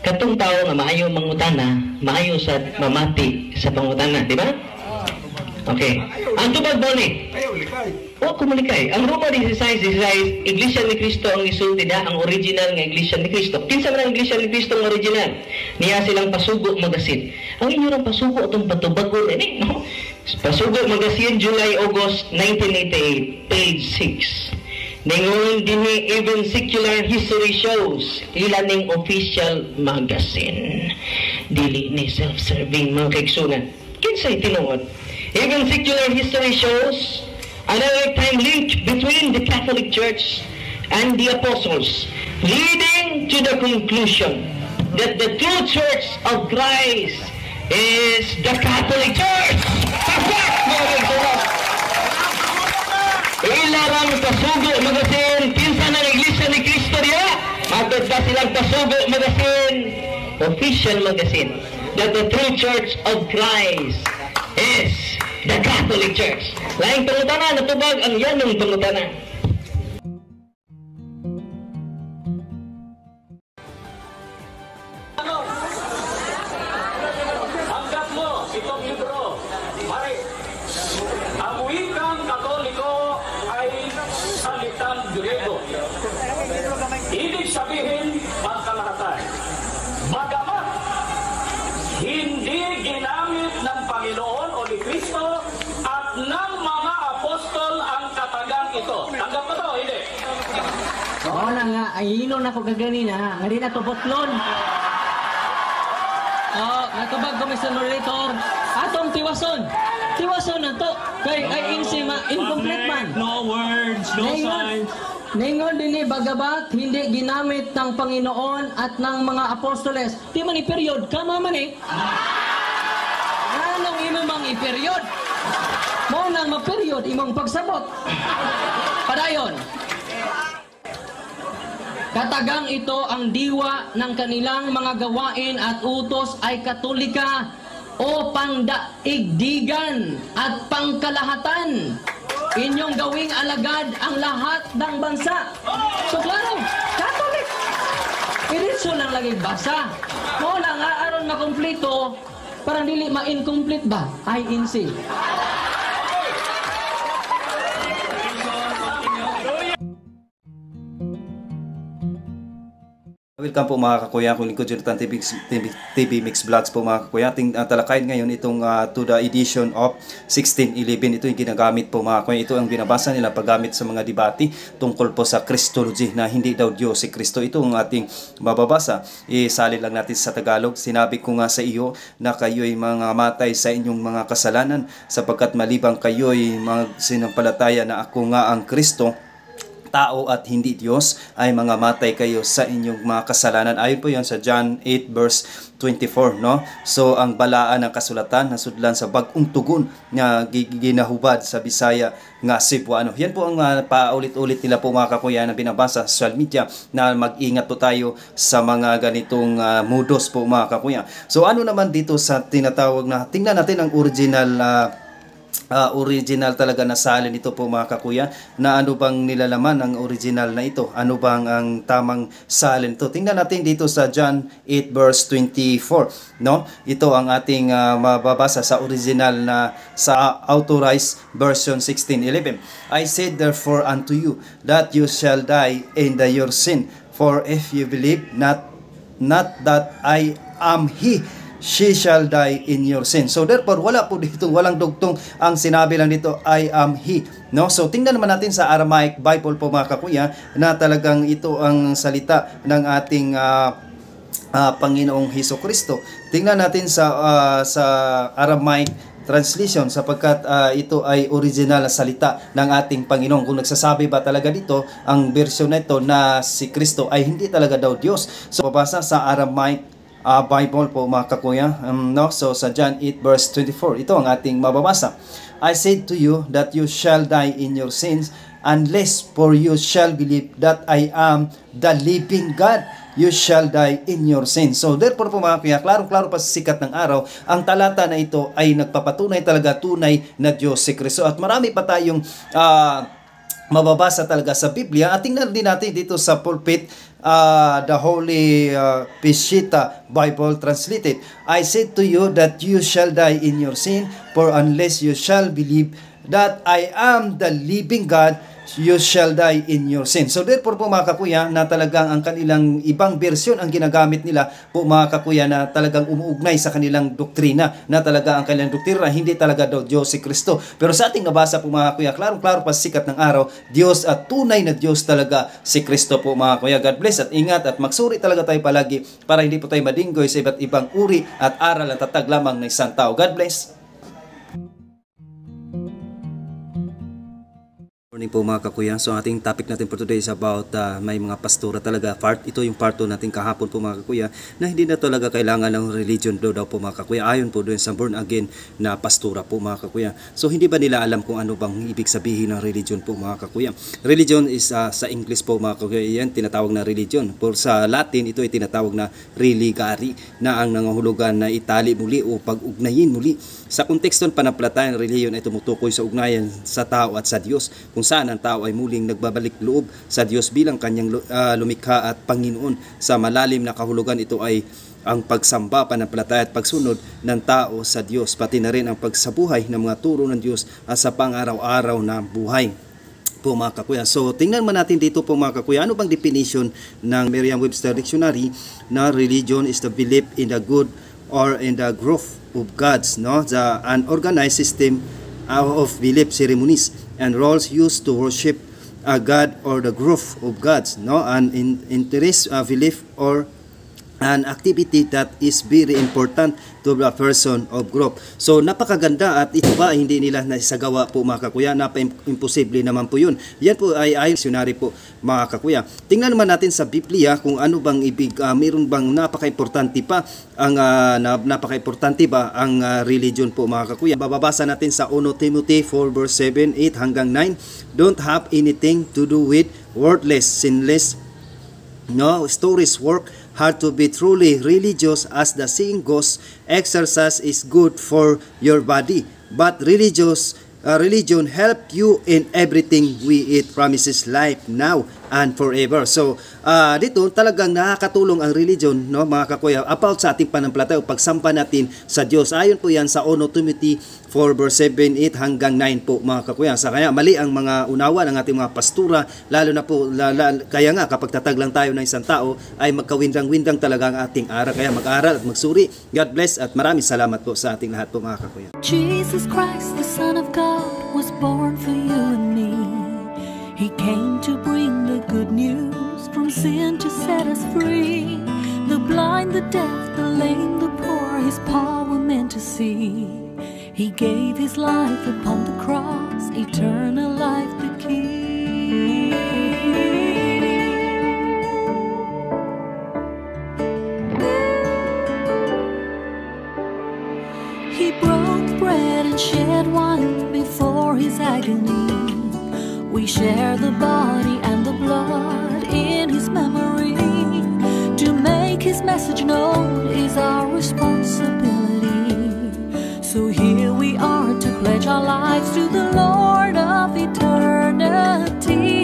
Katong tao nga maayo mangutana, maayo sa mamati sa pangutana, di ba? Okay. Ang tubag mo ni? O, kumulikay. Ang Roma 16:16, Iglesia ni Cristo ang isulti na, ang original nga Iglesia ni Cristo. Kinsa man ang Iglesia ni Cristo ang original? Niya silang Pasugo Magasin. Ang inyo ng Pasugo itong patubagon, no? Pasugo Magasin, July-August 1988, page 6. Ningon din even secular history shows ilaning official magazine. Dili ni self-serving mga kaigsunan. Kinsay tinuod? Even secular history shows another time link between the Catholic Church and the Apostles, leading to the conclusion that the true Church of Christ is the Catholic Church. Ilarang Pasugo Magasin, pinsan ng Iglesia ni Cristo diya, matod pa silang Pasugo Magasin, official magazine, that the true Church of Christ is the Catholic Church. Laing pangutana, natubag ang yanong pangutana. Hanggat mo itong libro, pare, ang wikang Katoliko ay salitang Grego. Ibig sabihin, pangkalahatan. Bagamat hindi ginamit ng Panginoon o ni Kristo at ng mga apostol ang katagang ito. Tanggap mo to, hindi? Oo na nga, ay inon ako kaganina, nga di na to potlon. Oo, natubag ko, Mr. Moderator. Atong tiwason. Tiwason na to. Kay ay incomplete man. No words, no signs. Ningon din bagabat, hindi ginamit ng Panginoon at ng mga apostoles. Di man i-period, kama man eh. Anong imo mang i-period? Mo nang ma-period, imong pagsabot. Padayon. Katagang ito ang diwa ng kanilang mga gawain at utos ay Katolika o pangdaigdigan at pangkalahatan. Inyong gawing alagad ang lahat ng bansa. So klaro, Catholic. Iritso lang lagi basa. Mo lang aron makumpleto, parang dili ma-incomplete ba? INC. Welcome po mga kakuya, kung lingkod Jonathan TV Mix Vlogs po mga kakuya. Talakayin ngayon itong to the edition of 1611. Ito yung ginagamit po mga kakuya. Ito ang binabasa nila paggamit sa mga debate tungkol po sa Christology na hindi daw Diyos si Kristo. Ito ang ating mababasa. Isalin lang natin sa Tagalog. Sinabi ko nga sa iyo na kayo'y mga matay sa inyong mga kasalanan sapagkat malibang kayo'y sinampalataya na ako nga ang Kristo, tao at hindi Diyos, ay mga matay kayo sa inyong mga kasalanan. Ayon po yan sa John 8 verse 24, no? So ang balaan ng kasulatan nasudlan sa bagong tugon nga ginahubad sa Bisaya nga Cebuano. Yan po ang paulit-ulit nila po mga kakuya na binabasa sa social media, na mag-ingat po tayo sa mga ganitong mudos po mga kakuya. So ano naman dito sa tinatawag na, tingnan natin ang original talaga na salin ito po mga kakuya, na ano bang nilalaman ng original na ito, ano bang ang tamang salin ito. Tingnan natin dito sa John 8 verse 24, no? Ito ang ating mababasa sa original na sa authorized version 1611. I said therefore unto you that you shall die in your sin, for if you believe not that I am He, she shall die in your sin. So therefore, wala po dito, walang dugtong. Ang sinabi lang dito, I am He. No? So tingnan naman natin sa Aramaic Bible po mga kakuya, na talagang ito ang salita ng ating Panginoong Hesus Kristo. Tingnan natin sa Aramaic translation, sapagkat ito ay original na salita ng ating Panginoon. Kung nagsasabi ba talaga dito ang version na ito na si Kristo ay hindi talaga daw Diyos. So babasa sa Aramaic Bible po mga kakuya, no? So sa John 8 verse 24, ito ang ating mababasa. I said to you that you shall die in your sins, unless for you shall believe that I am the living God, you shall die in your sins. So therefore po mga kuya, klaro-klaro pa sa sikat ng araw, ang talata na ito ay nagpapatunay talaga tunay na Diyos si Kristo. At marami pa tayong mababasa talaga sa Biblia. At tingnan din natin dito sa pulpit the Holy Peshitta Bible translated, I said to you that you shall die in your sin, for unless you shall believe that I am the living God, you shall die in your sin. So therefore po mga kakuya, na talagang ang kanilang ibang version ang ginagamit nila po mga kakuya, na talagang umuugnay sa kanilang doktrina, na talaga ang kanilang doktrina hindi talaga daw Diyos si Kristo. Pero sa ating nabasa po mga kakuya, klarong-klaro pa sikat ng araw, Diyos at tunay na Diyos talaga si Kristo po mga kakuya. God bless at ingat at magsuri talaga tayo palagi para hindi po tayo madinggoy sa iba't ibang uri at aral at tatag lamang ng isang tao. God bless. Morning po mga kakuya. So ating topic natin for today is about may mga pastora talaga. Ito yung part 2 natin kahapon po mga kakuya, na hindi na talaga kailangan ng religion daw po mga kakuya. Ayon po doon sa born again na pastora po mga kakuya. So hindi ba nila alam kung ano bang ibig sabihin ng religion po mga kakuya? Religion is sa English po mga kakuya, yan tinatawag na religion. For sa Latin, ito ay tinatawag na religare, na ang nangahulugan na itali muli o pag-ugnayin muli. Sa konteksto ng pananampalataya, religion ay tumutukoy sa ugnayan sa tao at sa Diyos, kung saan ang tao ay muling nagbabalik loob sa Diyos bilang kanyang lumikha at Panginoon. Sa malalim na kahulugan, ito ay ang pagsamba, pananampalataya at pagsunod ng tao sa Diyos, pati na rin ang pagsabuhay ng mga turo ng Diyos sa pang-araw-araw na buhay po mga kakuya. So tingnan man natin dito po mga kakuya, ano bang definition ng Merriam-Webster Dictionary na religion is the belief in the good or in the growth of gods, no? An organized system of belief, ceremonies and roles used to worship a god or the group of gods, no? An interest, belief or an activity that is very important to the person of group. So napakaganda, at ito ba hindi nila nasagawa po mga kakuya? Imposible naman po yun. Yan po ay dictionary po mga kakuya. Tingnan naman natin sa Biblia kung ano bang ibig, mayroon bang napaka-importante pa ang napaka-importante ba ang religion po mga kakuya. Bababasa natin sa 1 Timothy 4 verse 7, 8 hanggang 9. Don't have anything to do with worthless, sinless, no stories. Work hard to be truly religious. As the saying goes, exercise is good for your body, but religion help you in everything we eat, promises life now and forever. So dito talagang nakakatulong ang religion, no mga kakuya, about sa ating pananampalataya o pagsamba natin sa Diyos. Ayon po yan sa 1 Timothy 4 verse 7, 8 hanggang 9 po mga kakuya. Sa kaya mali ang mga unawa ng ating mga pastura, lalo na po kaya nga kapag tatag lang tayo ng isang tao ay magkawindang-windang talaga ang ating aral. Kaya mag-aral at magsuri. God bless at maraming salamat po sa ating lahat po mga kakuya. Jesus Christ, the Son of God, was born for you and me. He came to bring the good news, from sin to set us free. The blind, the deaf, the lame, the poor, His power meant to see. He gave His life upon the cross, eternal life the key. He broke bread and shed wine before His agony. We share the body and the blood in His memory. To make His message known is our responsibility. So here we are to pledge our lives to the Lord of eternity.